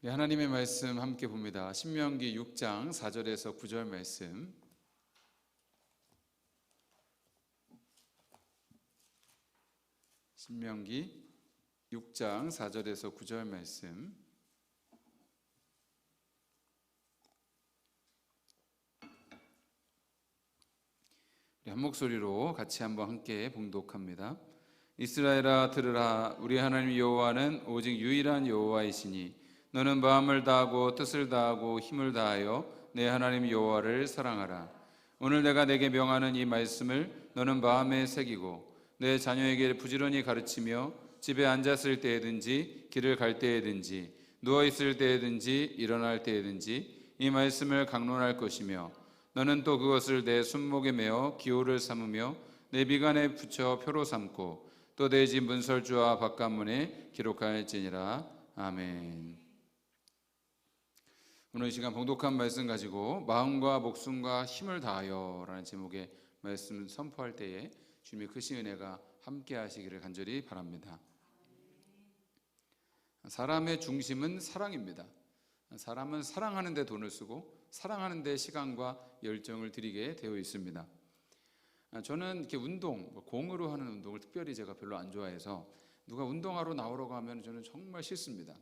네, 하나님의 말씀 함께 봅니다. 신명기 6장 4절에서 9절 말씀. 신명기 6장 4절에서 9절 말씀. 한 목소리로 같이 한번 함께 봉독합니다. 이스라엘아 들으라. 우리 하나님 여호와는 오직 유일한 여호와이시니 너는 마음을 다하고 뜻을 다하고 힘을 다하여 내 하나님 여호와를 사랑하라. 오늘 내가 내게 명하는 이 말씀을 너는 마음에 새기고 내 자녀에게 부지런히 가르치며 집에 앉았을 때에든지 길을 갈 때에든지 누워있을 때에든지 일어날 때에든지 이 말씀을 강론할 것이며 너는 또 그것을 내 손목에 메어 기호를 삼으며 내 미간에 붙여 표로 삼고 또 내 집 문설주와 바깥문에 기록할지니라. 아멘. 오늘 이 시간 봉독한 말씀 가지고 마음과 목숨과 힘을 다하여 라는 제목의 말씀을 선포할 때에 주님의 크신 은혜가 함께 하시기를 간절히 바랍니다. 사람의 중심은 사랑입니다. 사람은 사랑하는 데 돈을 쓰고 사랑하는 데 시간과 열정을 들이게 되어 있습니다. 저는 이렇게 운동, 공으로 하는 운동을 특별히 제가 별로 안 좋아해서 누가 운동하러 나오라고 하면 저는 정말 싫습니다.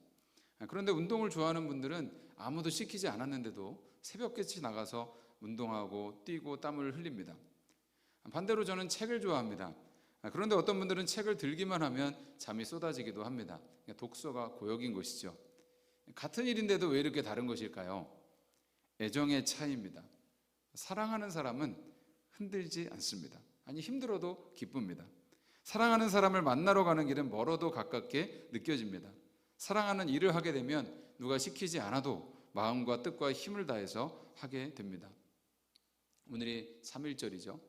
그런데 운동을 좋아하는 분들은 아무도 시키지 않았는데도 새벽같이 나가서 운동하고 뛰고 땀을 흘립니다. 반대로 저는 책을 좋아합니다. 그런데 어떤 분들은 책을 들기만 하면 잠이 쏟아지기도 합니다. 독서가 고역인 것이죠. 같은 일인데도 왜 이렇게 다른 것일까요? 애정의 차이입니다. 사랑하는 사람은 흔들지 않습니다. 아니, 힘들어도 기쁩니다. 사랑하는 사람을 만나러 가는 길은 멀어도 가깝게 느껴집니다. 사랑하는 일을 하게 되면 누가 시키지 않아도 마음과 뜻과 힘을 다해서 하게 됩니다. 오늘이 3.1절이죠.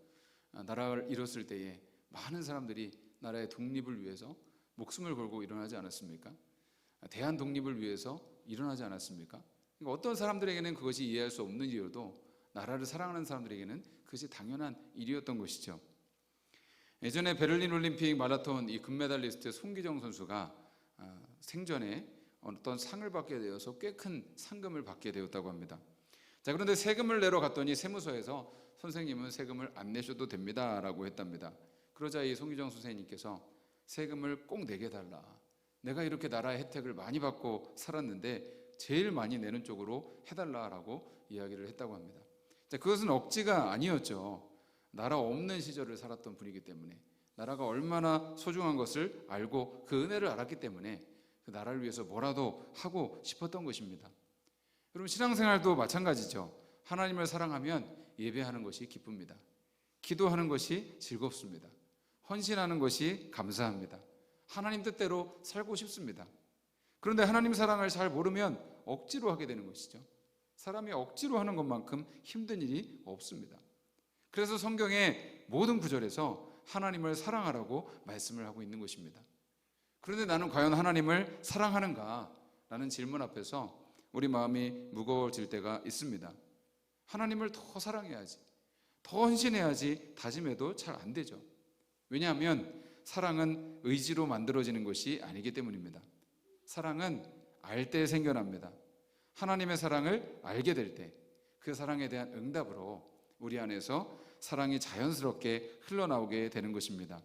나라를 잃었을 때에 많은 사람들이 나라의 독립을 위해서 목숨을 걸고 일어나지 않았습니까? 대한 독립을 위해서 일어나지 않았습니까? 그러니까 어떤 사람들에게는 그것이 이해할 수 없는 일이어도 나라를 사랑하는 사람들에게는 그것이 당연한 일이었던 것이죠. 예전에 베를린 올림픽 마라톤 이 금메달리스트 송기정 선수가 생전에 어떤 상을 받게 되어서 꽤 큰 상금을 받게 되었다고 합니다. 자, 그런데 세금을 내러 갔더니 세무서에서 선생님은 세금을 안 내셔도 됩니다 라고 했답니다. 그러자 이 송기정 선생님께서 세금을 꼭 내게 달라. 내가 이렇게 나라의 혜택을 많이 받고 살았는데 제일 많이 내는 쪽으로 해달라라고 이야기를 했다고 합니다. 자, 그것은 억지가 아니었죠. 나라 없는 시절을 살았던 분이기 때문에 나라가 얼마나 소중한 것을 알고 그 은혜를 알았기 때문에 그 나라를 위해서 뭐라도 하고 싶었던 것입니다. 여러분, 신앙생활도 마찬가지죠. 하나님을 사랑하면 예배하는 것이 기쁩니다. 기도하는 것이 즐겁습니다. 헌신하는 것이 감사합니다. 하나님 뜻대로 살고 싶습니다. 그런데 하나님 사랑을 잘 모르면 억지로 하게 되는 것이죠. 사람이 억지로 하는 것만큼 힘든 일이 없습니다. 그래서 성경의 모든 구절에서 하나님을 사랑하라고 말씀을 하고 있는 것입니다. 그런데 나는 과연 하나님을 사랑하는가? 라는 질문 앞에서 우리 마음이 무거워질 때가 있습니다. 하나님을 더 사랑해야지, 더 헌신해야지 다짐해도 잘 안 되죠. 왜냐하면 사랑은 의지로 만들어지는 것이 아니기 때문입니다. 사랑은 알 때 생겨납니다. 하나님의 사랑을 알게 될 때 그 사랑에 대한 응답으로 우리 안에서 사랑이 자연스럽게 흘러나오게 되는 것입니다.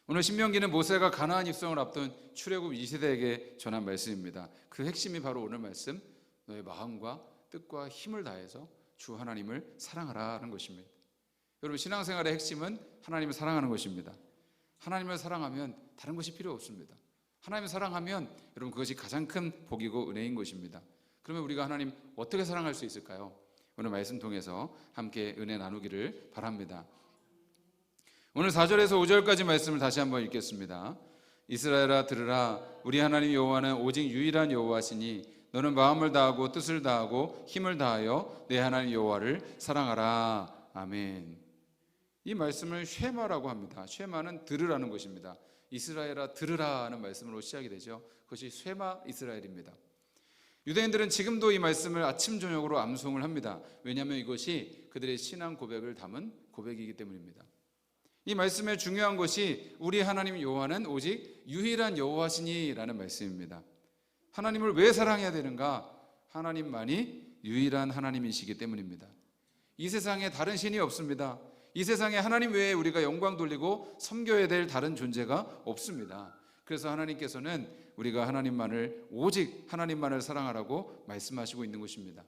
오늘 신명기는 모세가 가나안 입성을 앞둔 출애굽 2세대에게 전한 말씀입니다. 그 핵심이 바로 오늘 말씀, 너의 마음과 뜻과 힘을 다해서 주 하나님을 사랑하라는 것입니다. 여러분, 신앙생활의 핵심은 하나님을 사랑하는 것입니다. 하나님을 사랑하면 다른 것이 필요 없습니다. 하나님을 사랑하면 여러분 그것이 가장 큰 복이고 은혜인 것입니다. 그러면 우리가 하나님 어떻게 사랑할 수 있을까요? 오늘 말씀 통해서 함께 은혜 나누기를 바랍니다. 오늘 4절에서 5절까지 말씀을 다시 한번 읽겠습니다. 이스라엘아 들으라. 우리 하나님 여호와는 오직 유일한 여호와시니 너는 마음을 다하고 뜻을 다하고 힘을 다하여 내 하나님 여호와를 사랑하라. 아멘. 이 말씀을 쉐마라고 합니다. 쉐마는 들으라는 것입니다. 이스라엘아 들으라 하는 말씀으로 시작이 되죠. 그것이 쉐마 이스라엘입니다. 유대인들은 지금도 이 말씀을 아침 저녁으로 암송을 합니다. 왜냐하면 이것이 그들의 신앙 고백을 담은 고백이기 때문입니다. 이 말씀의 중요한 것이 우리 하나님 여호와는 오직 유일한 여호와시니 라는 말씀입니다. 하나님을 왜 사랑해야 되는가? 하나님만이 유일한 하나님이시기 때문입니다. 이 세상에 다른 신이 없습니다. 이 세상에 하나님 외에 우리가 영광 돌리고 섬겨야 될 다른 존재가 없습니다. 그래서 하나님께서는 우리가 하나님만을, 오직 하나님만을 사랑하라고 말씀하시고 있는 것입니다.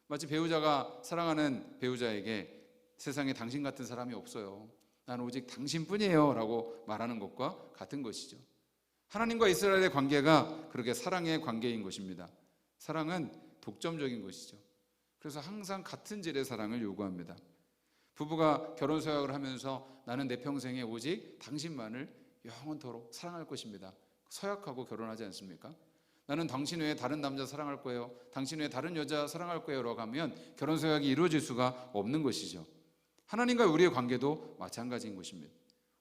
마치 배우자가 사랑하는 배우자에게 세상에 당신 같은 사람이 없어요, 난 오직 당신뿐이에요 라고 말하는 것과 같은 것이죠. 하나님과 이스라엘의 관계가 그렇게 사랑의 관계인 것입니다. 사랑은 독점적인 것이죠. 그래서 항상 같은 질의 사랑을 요구합니다. 부부가 결혼 서약을 하면서 나는 내 평생에 오직 당신만을 영원토록 사랑할 것입니다, 서약하고 결혼하지 않습니까? 나는 당신 외에 다른 남자 사랑할 거예요, 당신 외에 다른 여자 사랑할 거예요 라고 하면 결혼 서약이 이루어질 수가 없는 것이죠. 하나님과 우리의 관계도 마찬가지인 것입니다.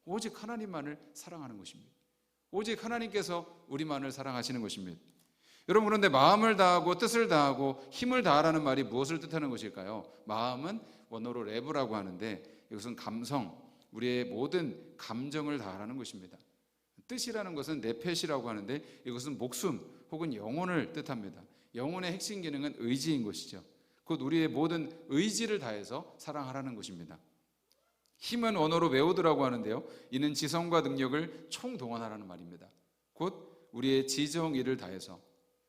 오직 하나님만을 사랑하는 것입니다. 오직 하나님께서 우리만을 사랑하시는 것입니다. 여러분, 그런데 마음을 다하고 뜻을 다하고 힘을 다하라는 말이 무엇을 뜻하는 것일까요? 마음은 원어로 레브라고 하는데 이것은 감성, 우리의 모든 감정을 다하라는 것입니다. 뜻이라는 것은 네펫이라고 하는데 이것은 목숨 혹은 영혼을 뜻합니다. 영혼의 핵심 기능은 의지인 것이죠. 곧 우리의 모든 의지를 다해서 사랑하라는 것입니다. 힘은 원어로 웨오드라고 하는데요, 이는 지성과 능력을 총동원하라는 말입니다. 곧 우리의 지정의를 다해서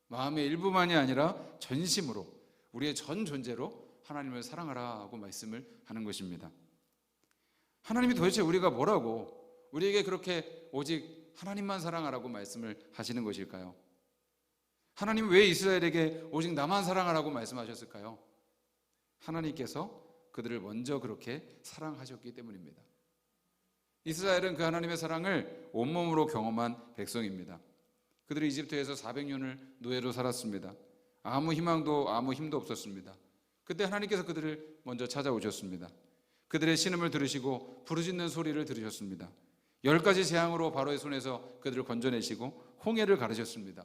마음의 일부만이 아니라 전심으로, 우리의 전 존재로 하나님을 사랑하라고 말씀을 하는 것입니다. 하나님이 도대체 우리가 뭐라고 우리에게 그렇게 오직 하나님만 사랑하라고 말씀을 하시는 것일까요? 하나님은 왜 이스라엘에게 오직 나만 사랑하라고 말씀하셨을까요? 하나님께서 그들을 먼저 그렇게 사랑하셨기 때문입니다. 이스라엘은 그 하나님의 사랑을 온몸으로 경험한 백성입니다. 그들이 이집트에서 400년을 노예로 살았습니다. 아무 희망도 아무 힘도 없었습니다. 그때 하나님께서 그들을 먼저 찾아오셨습니다. 그들의 신음을 들으시고 부르짖는 소리를 들으셨습니다. 10가지 재앙으로 바로의 손에서 그들을 건져내시고 홍해를 가르셨습니다.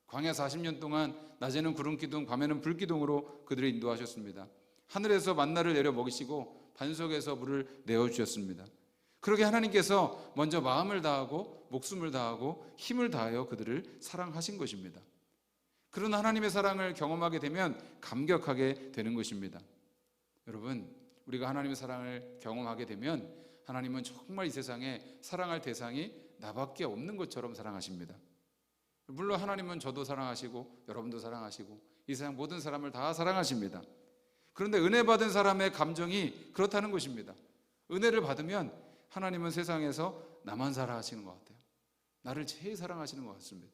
광야 40년 동안 낮에는 구름기둥, 밤에는 불기둥으로 그들을 인도하셨습니다. 하늘에서 만나를 내려 먹이시고 반석에서 물을 내어주셨습니다. 그렇게 하나님께서 먼저 마음을 다하고 목숨을 다하고 힘을 다하여 그들을 사랑하신 것입니다. 그런 하나님의 사랑을 경험하게 되면 감격하게 되는 것입니다. 여러분, 우리가 하나님의 사랑을 경험하게 되면 하나님은 정말 이 세상에 사랑할 대상이 나밖에 없는 것처럼 사랑하십니다. 물론 하나님은 저도 사랑하시고 여러분도 사랑하시고 이 세상 모든 사람을 다 사랑하십니다. 그런데 은혜 받은 사람의 감정이 그렇다는 것입니다. 은혜를 받으면 하나님은 세상에서 나만 사랑하시는 것 같아요. 나를 제일 사랑하시는 것 같습니다.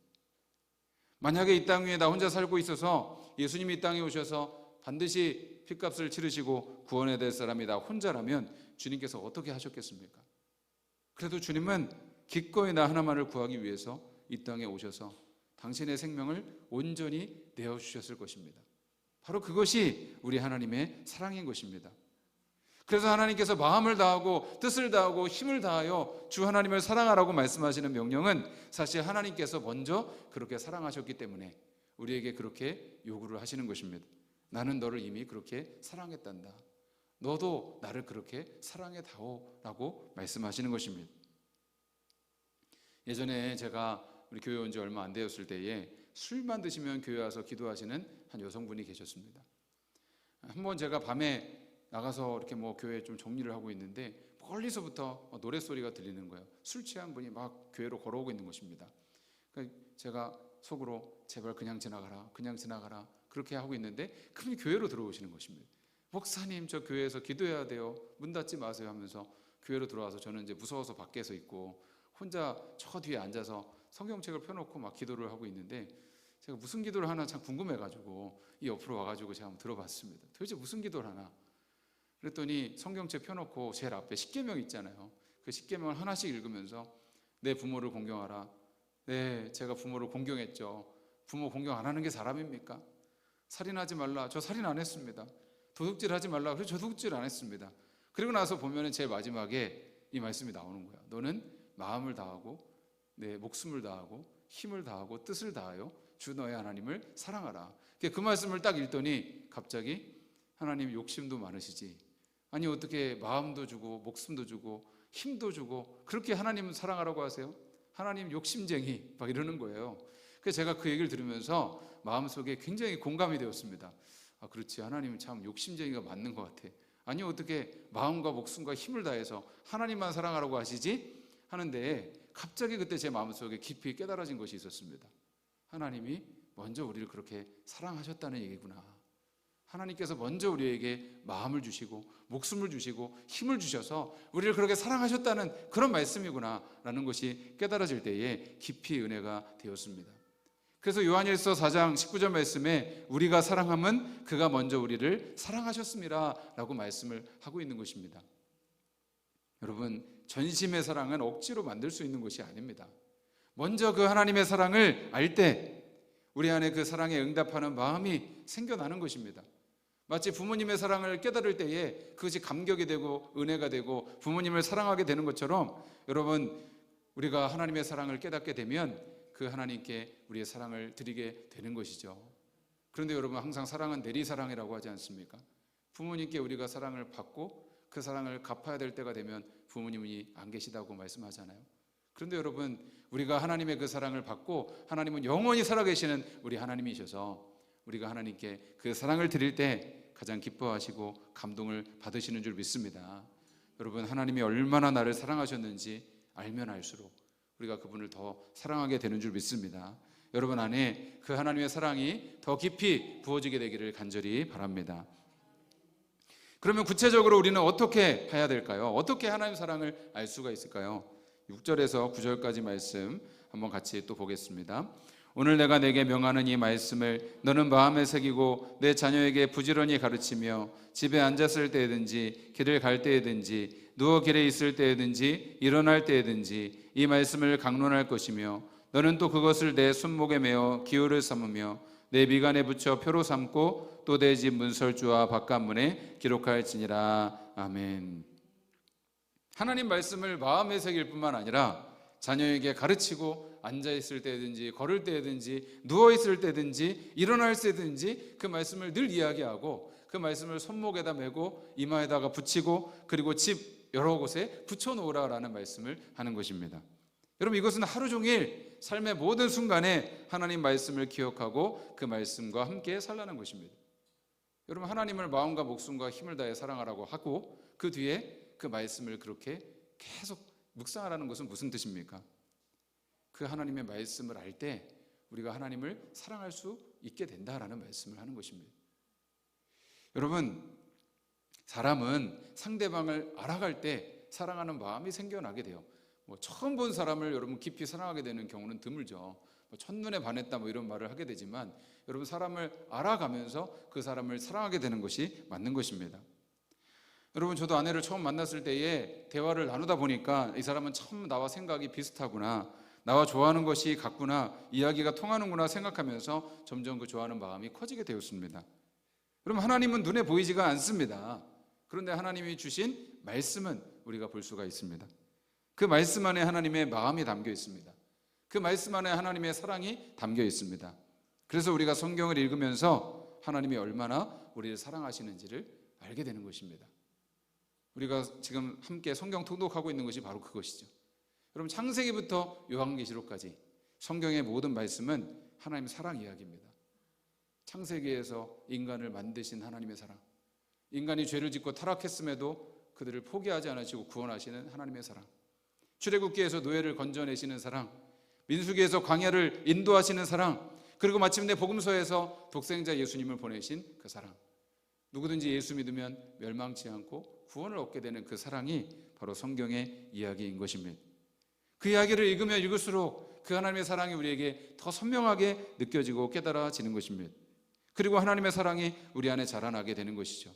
만약에 이 땅 위에 나 혼자 살고 있어서 예수님이 이 땅에 오셔서 반드시 핏값을 치르시고 구원해야 될 사람이 나 혼자라면 주님께서 어떻게 하셨겠습니까? 그래도 주님은 기꺼이 나 하나만을 구하기 위해서 이 땅에 오셔서 당신의 생명을 온전히 내어주셨을 것입니다. 바로 그것이 우리 하나님의 사랑인 것입니다. 그래서 하나님께서 마음을 다하고 뜻을 다하고 힘을 다하여 주 하나님을 사랑하라고 말씀하시는 명령은 사실 하나님께서 먼저 그렇게 사랑하셨기 때문에 우리에게 그렇게 요구를 하시는 것입니다. 나는 너를 이미 그렇게 사랑했단다. 너도 나를 그렇게 사랑해다오라고 말씀하시는 것입니다. 예전에 제가 우리 교회 온 지 얼마 안 되었을 때에 술만 드시면 교회 와서 기도하시는 한 여성분이 계셨습니다. 한번 제가 밤에 나가서 이렇게 교회 좀 정리를 하고 있는데 멀리서부터 노랫소리가 들리는 거예요. 술 취한 분이 막 교회로 걸어오고 있는 것입니다. 그러니까 제가 속으로 제발 그냥 지나가라, 그냥 지나가라 그렇게 하고 있는데 그분이 교회로 들어오시는 것입니다. 목사님, 저 교회에서 기도해야 돼요. 문 닫지 마세요 하면서 교회로 들어와서 저는 이제 무서워서 밖에서 있고 혼자 저 뒤에 앉아서 성경책을 펴놓고 막 기도를 하고 있는데 제가 무슨 기도를 하나 참 궁금해가지고 이 옆으로 와가지고 제가 한번 들어봤습니다. 도대체 무슨 기도를 하나? 그랬더니 성경책 펴놓고 제일 앞에 십계명 있잖아요. 그 십계명을 하나씩 읽으면서 내 부모를 공경하라. 네, 제가 부모를 공경했죠. 부모 공경 안 하는 게 사람입니까? 살인하지 말라. 저 살인 안 했습니다. 도둑질하지 말라. 그래서 저 도둑질 안 했습니다. 그리고 나서 보면은 제일 마지막에 이 말씀이 나오는 거예요. 너는 마음을 다하고 내 목숨을 다하고 힘을 다하고 뜻을 다하여 주 너의 하나님을 사랑하라. 그 말씀을 딱 읽더니 갑자기 하나님 욕심도 많으시지. 아니 어떻게 마음도 주고 목숨도 주고 힘도 주고 그렇게 하나님 사랑하라고 하세요? 하나님 욕심쟁이 막 이러는 거예요. 그래서 제가 그 얘기를 들으면서 마음속에 굉장히 공감이 되었습니다. 아, 그렇지, 하나님은 참 욕심쟁이가 맞는 것 같아. 아니, 어떻게 마음과 목숨과 힘을 다해서 하나님만 사랑하라고 하시지? 하는데 갑자기 그때 제 마음속에 깊이 깨달아진 것이 있었습니다. 하나님이 먼저 우리를 그렇게 사랑하셨다는 얘기구나. 하나님께서 먼저 우리에게 마음을 주시고 목숨을 주시고 힘을 주셔서 우리를 그렇게 사랑하셨다는 그런 말씀이구나 라는 것이 깨달아질 때에 깊이 은혜가 되었습니다. 그래서 요한일서 4장 19절 말씀에 우리가 사랑함은 그가 먼저 우리를 사랑하셨습니다 라고 말씀을 하고 있는 것입니다. 여러분, 전심의 사랑은 억지로 만들 수 있는 것이 아닙니다. 먼저 그 하나님의 사랑을 알 때 우리 안에 그 사랑에 응답하는 마음이 생겨나는 것입니다. 마치 부모님의 사랑을 깨달을 때에 그것이 감격이 되고 은혜가 되고 부모님을 사랑하게 되는 것처럼, 여러분, 우리가 하나님의 사랑을 깨닫게 되면 그 하나님께 우리의 사랑을 드리게 되는 것이죠. 그런데 여러분, 항상 사랑은 내리사랑이라고 하지 않습니까? 부모님께 우리가 사랑을 받고 그 사랑을 갚아야 될 때가 되면 부모님이 안 계시다고 말씀하잖아요. 그런데 여러분, 우리가 하나님의 그 사랑을 받고 하나님은 영원히 살아계시는 우리 하나님이셔서 우리가 하나님께 그 사랑을 드릴 때 가장 기뻐하시고 감동을 받으시는 줄 믿습니다. 여러분, 하나님이 얼마나 나를 사랑하셨는지 알면 알수록 우리가 그분을 더 사랑하게 되는 줄 믿습니다. 여러분 안에 그 하나님의 사랑이 더 깊이 부어지게 되기를 간절히 바랍니다. 그러면 구체적으로 우리는 어떻게 해야 될까요? 어떻게 하나님의 사랑을 알 수가 있을까요? 6절에서 9절까지 말씀 한번 같이 또 보겠습니다. 오늘 내가 내게 명하는 이 말씀을 너는 마음에 새기고 내 자녀에게 부지런히 가르치며 집에 앉았을 때든지 길을 갈 때든지 누워 길에 있을 때든지 일어날 때든지 이 말씀을 강론할 것이며 너는 또 그것을 내 손목에 메어 기호를 삼으며 내 미간에 붙여 표로 삼고 또 내 집 문설주와 바깥문에 기록할지니라. 아멘. 하나님 말씀을 마음에 새길 뿐만 아니라 자녀에게 가르치고 앉아있을 때든지 걸을 때든지 누워있을 때든지 일어날 때든지 그 말씀을 늘 이야기하고 그 말씀을 손목에다 메고 이마에다가 붙이고 그리고 집 여러 곳에 붙여놓으라라는 말씀을 하는 것입니다. 여러분, 이것은 하루 종일 삶의 모든 순간에 하나님 말씀을 기억하고 그 말씀과 함께 살라는 것입니다. 여러분, 하나님을 마음과 목숨과 힘을 다해 사랑하라고 하고 그 뒤에 그 말씀을 그렇게 계속 묵상하라는 것은 무슨 뜻입니까? 그 하나님의 말씀을 알 때 우리가 하나님을 사랑할 수 있게 된다라는 말씀을 하는 것입니다. 여러분, 사람은 상대방을 알아갈 때 사랑하는 마음이 생겨나게 돼요. 처음 본 사람을 여러분 깊이 사랑하게 되는 경우는 드물죠. 첫눈에 반했다 이런 말을 하게 되지만 여러분, 사람을 알아가면서 그 사람을 사랑하게 되는 것이 맞는 것입니다. 여러분, 저도 아내를 처음 만났을 때에 대화를 나누다 보니까 이 사람은 참 나와 생각이 비슷하구나, 나와 좋아하는 것이 같구나, 이야기가 통하는구나 생각하면서 점점 그 좋아하는 마음이 커지게 되었습니다. 여러분, 하나님은 눈에 보이지가 않습니다. 그런데 하나님이 주신 말씀은 우리가 볼 수가 있습니다. 그 말씀 안에 하나님의 마음이 담겨 있습니다. 그 말씀 안에 하나님의 사랑이 담겨 있습니다. 그래서 우리가 성경을 읽으면서 하나님이 얼마나 우리를 사랑하시는지를 알게 되는 것입니다. 우리가 지금 함께 성경 통독하고 있는 것이 바로 그것이죠. 여러분, 창세기부터 요한계시록까지 성경의 모든 말씀은 하나님의 사랑 이야기입니다. 창세기에서 인간을 만드신 하나님의 사랑, 인간이 죄를 짓고 타락했음에도 그들을 포기하지 않으시고 구원하시는 하나님의 사랑, 출애굽기에서 노예를 건져내시는 사랑, 민수기에서 광야를 인도하시는 사랑, 그리고 마침내 복음서에서 독생자 예수님을 보내신 그 사랑, 누구든지 예수 믿으면 멸망치 않고 구원을 얻게 되는 그 사랑이 바로 성경의 이야기인 것입니다. 그 이야기를 읽으면 읽을수록 그 하나님의 사랑이 우리에게 더 선명하게 느껴지고 깨달아지는 것입니다. 그리고 하나님의 사랑이 우리 안에 자라나게 되는 것이죠.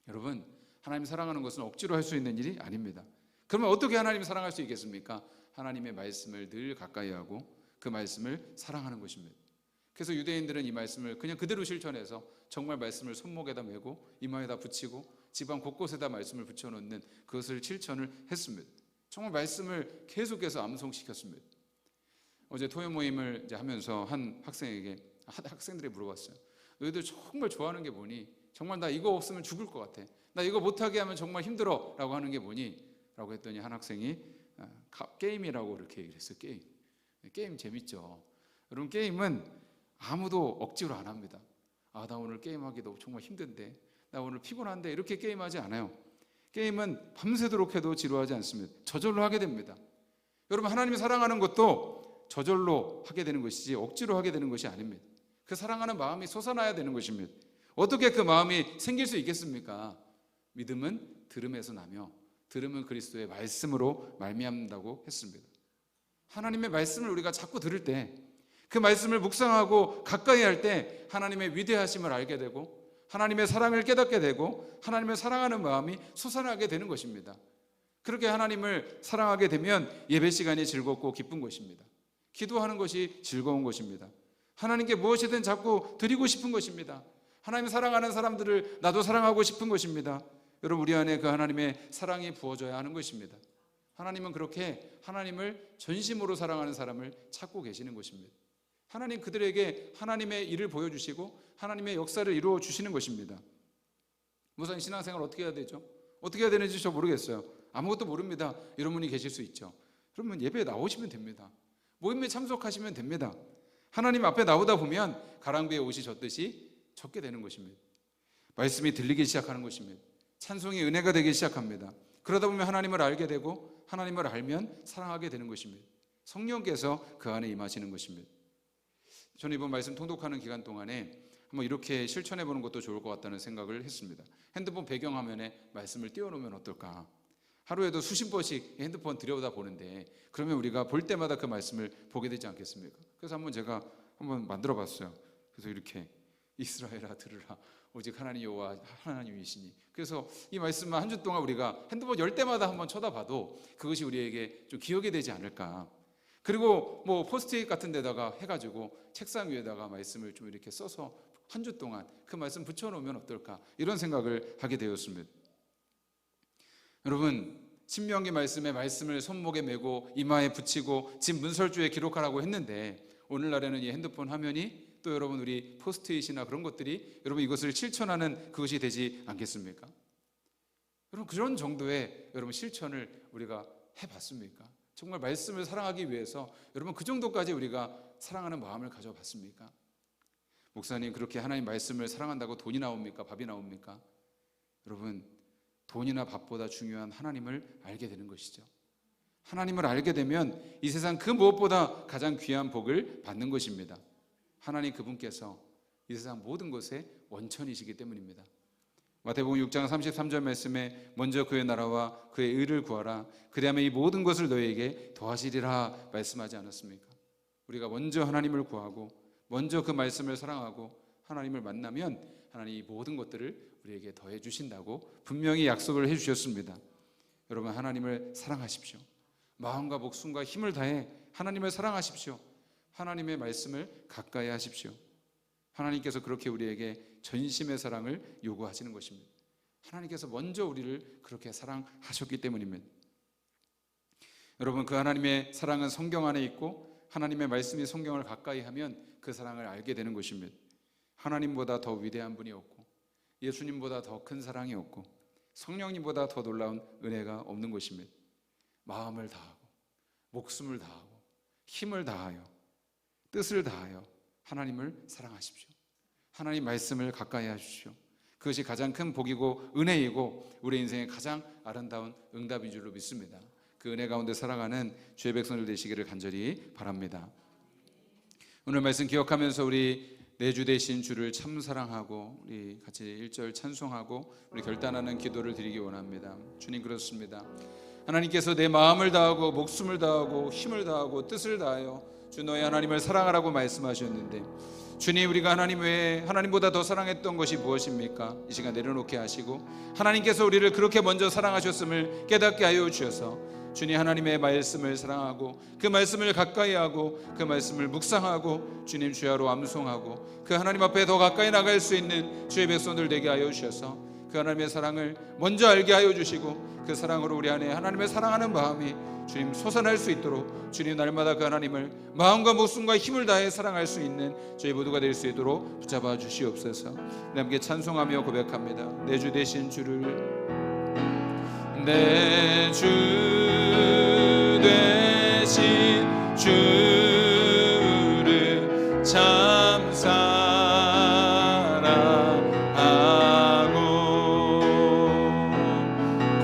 여러분, 하나님 사랑하는 것은 억지로 할 수 있는 일이 아닙니다. 그러면 어떻게 하나님 사랑할 수 있겠습니까? 하나님의 말씀을 늘 가까이 하고 그 말씀을 사랑하는 것입니다. 그래서 유대인들은 이 말씀을 그냥 그대로 실천해서 정말 말씀을 손목에다 메고 이마에다 붙이고 집안 곳곳에다 말씀을 붙여놓는 그것을 실천을 했습니다. 정말 말씀을 계속해서 암송시켰습니다. 어제 토요 모임을 이제 하면서 한 학생들이 물어봤어요. 너희들 정말 좋아하는 게 뭐니? 정말 나 이거 없으면 죽을 것 같아. 나 이거 못하게 하면 정말 힘들어 라고 하는 게 뭐니? 라고 했더니 한 학생이 게임이라고 이렇게 얘기를 했어요. 게임 재밌죠. 여러분, 게임은 아무도 억지로 안 합니다. 나 오늘 게임하기도 정말 힘든데, 나 오늘 피곤한데, 이렇게 게임하지 않아요. 게임은 밤새도록 해도 지루하지 않습니다. 저절로 하게 됩니다. 여러분, 하나님이 사랑하는 것도 저절로 하게 되는 것이지 억지로 하게 되는 것이 아닙니다. 그 사랑하는 마음이 솟아나야 되는 것입니다. 어떻게 그 마음이 생길 수 있겠습니까? 믿음은 들음에서 나며 들음은 그리스도의 말씀으로 말미암는다고 했습니다. 하나님의 말씀을 우리가 자꾸 들을 때, 그 말씀을 묵상하고 가까이 할 때 하나님의 위대하심을 알게 되고 하나님의 사랑을 깨닫게 되고 하나님을 사랑하는 마음이 솟아나게 되는 것입니다. 그렇게 하나님을 사랑하게 되면 예배 시간이 즐겁고 기쁜 것입니다. 기도하는 것이 즐거운 것입니다. 하나님께 무엇이든 자꾸 드리고 싶은 것입니다. 하나님 사랑하는 사람들을 나도 사랑하고 싶은 것입니다. 여러분, 우리 안에 그 하나님의 사랑이 부어져야 하는 것입니다. 하나님은 그렇게 하나님을 전심으로 사랑하는 사람을 찾고 계시는 것입니다. 하나님 그들에게 하나님의 일을 보여주시고 하나님의 역사를 이루어 주시는 것입니다. 목사님, 신앙생활 어떻게 해야 되죠? 어떻게 해야 되는지 저 모르겠어요. 아무것도 모릅니다. 이런 분이 계실 수 있죠. 그러면 예배에 나오시면 됩니다. 모임에 참석하시면 됩니다. 하나님 앞에 나오다 보면 가랑비에 옷이 젖듯이 젖게 되는 것입니다. 말씀이 들리기 시작하는 것입니다. 찬송이 은혜가 되기 시작합니다. 그러다 보면 하나님을 알게 되고 하나님을 알면 사랑하게 되는 것입니다. 성령께서 그 안에 임하시는 것입니다. 저는 이번 말씀 통독하는 기간 동안에 한번 이렇게 실천해 보는 것도 좋을 것 같다는 생각을 했습니다. 핸드폰 배경화면에 말씀을 띄워놓으면 어떨까? 하루에도 수십 번씩 핸드폰 들여다 보는데 그러면 우리가 볼 때마다 그 말씀을 보게 되지 않겠습니까? 그래서 제가 한번 만들어 봤어요. 그래서 이렇게 이스라엘아 들으라, 오직 하나님 여호와 하나님이시니. 그래서 이 말씀만 한 주 동안 우리가 핸드폰 열 때마다 한번 쳐다봐도 그것이 우리에게 좀 기억이 되지 않을까. 그리고 포스트잇 같은 데다가 해가지고 책상 위에다가 말씀을 좀 이렇게 써서 한 주 동안 그 말씀 붙여놓으면 어떨까, 이런 생각을 하게 되었습니다. 여러분, 신명기 말씀을 손목에 메고 이마에 붙이고 집 문설주에 기록하라고 했는데 오늘날에는 이 핸드폰 화면이 또 여러분 우리 포스트잇이나 그런 것들이 여러분 이것을 실천하는 그것이 되지 않겠습니까? 여러분, 그런 정도의 여러분 실천을 우리가 해봤습니까? 정말 말씀을 사랑하기 위해서 여러분 그 정도까지 우리가 사랑하는 마음을 가져봤습니까? 목사님, 그렇게 하나님 말씀을 사랑한다고 돈이 나옵니까? 밥이 나옵니까? 여러분, 돈이나 밥보다 중요한 하나님을 알게 되는 것이죠. 하나님을 알게 되면 이 세상 그 무엇보다 가장 귀한 복을 받는 것입니다. 하나님 그분께서 이 세상 모든 것의 원천이시기 때문입니다. 마태복음 6장 33절 말씀에 먼저 그의 나라와 그의 의를 구하라, 그리하면 이 모든 것을 너희에게 더하시리라 말씀하지 않았습니까? 우리가 먼저 하나님을 구하고 먼저 그 말씀을 사랑하고 하나님을 만나면 하나님이 이 모든 것들을 우리에게 더해 주신다고 분명히 약속을 해 주셨습니다. 여러분, 하나님을 사랑하십시오. 마음과 목숨과 힘을 다해 하나님을 사랑하십시오. 하나님의 말씀을 가까이 하십시오. 하나님께서 그렇게 우리에게 전심의 사랑을 요구하시는 것입니다. 하나님께서 먼저 우리를 그렇게 사랑하셨기 때문입니다. 여러분, 그 하나님의 사랑은 성경 안에 있고 하나님의 말씀이 성경을 가까이 하면 그 사랑을 알게 되는 것입니다. 하나님보다 더 위대한 분이 없고 예수님보다 더 큰 사랑이 없고 성령님보다 더 놀라운 은혜가 없는 것입니다. 마음을 다하고 목숨을 다하고 힘을 다하여 뜻을 다하여 하나님을 사랑하십시오. 하나님 말씀을 가까이 하십시오. 그것이 가장 큰 복이고 은혜이고 우리 인생의 가장 아름다운 응답인 줄로 믿습니다. 그 은혜 가운데 살아가는 주의 백성들 되시기를 간절히 바랍니다. 오늘 말씀 기억하면서 우리 내 주 되신 주를 참 사랑하고 우리 같이 1절 찬송하고 우리 결단하는 기도를 드리기 원합니다. 주님, 그렇습니다. 하나님께서 내 마음을 다하고 목숨을 다하고 힘을 다하고 뜻을 다하여 주 너의 하나님을 사랑하라고 말씀하셨는데, 주님, 우리가 하나님 외에 하나님보다 더 사랑했던 것이 무엇입니까? 이 시간 내려놓게 하시고 하나님께서 우리를 그렇게 먼저 사랑하셨음을 깨닫게 하여 주셔서 주님, 하나님의 말씀을 사랑하고 그 말씀을 가까이 하고 그 말씀을 묵상하고 주님 주야로 암송하고 그 하나님 앞에 더 가까이 나갈 수 있는 주의 백성들 되게 하여 주셔서 그 하나님의 사랑을 먼저 알게 하여 주시고 그 사랑으로 우리 안에 하나님을 사랑하는 마음이 주님 솟아날 수 있도록 주님 날마다 그 하나님을 마음과 목숨과 힘을 다해 사랑할 수 있는 저희 모두가 될 수 있도록 붙잡아 주시옵소서. 함께 찬송하며 고백합니다. 내 주 되신 주를, 내 주 되신 주를 참 사랑하고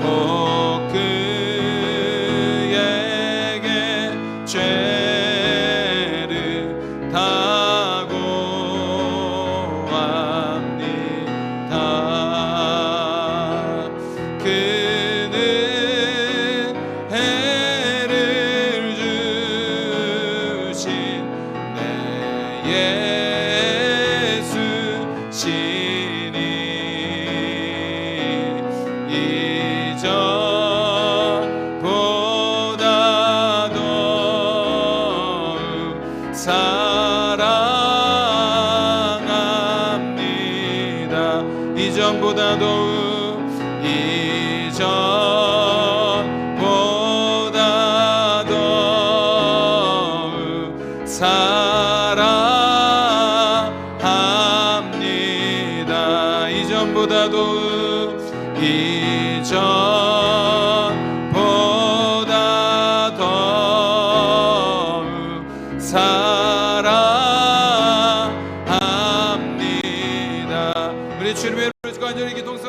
곧 그에게 죄를 다고 합니다. 그는 해를 주신 내 예수시니 이전보다 더욱 사랑합니다. 이전보다 더욱 이전보다 더욱 사랑합니다. 이전보다 더욱 이전보다 더욱 사랑합니다. 우리 주님의 이름을 간절히 기도하면서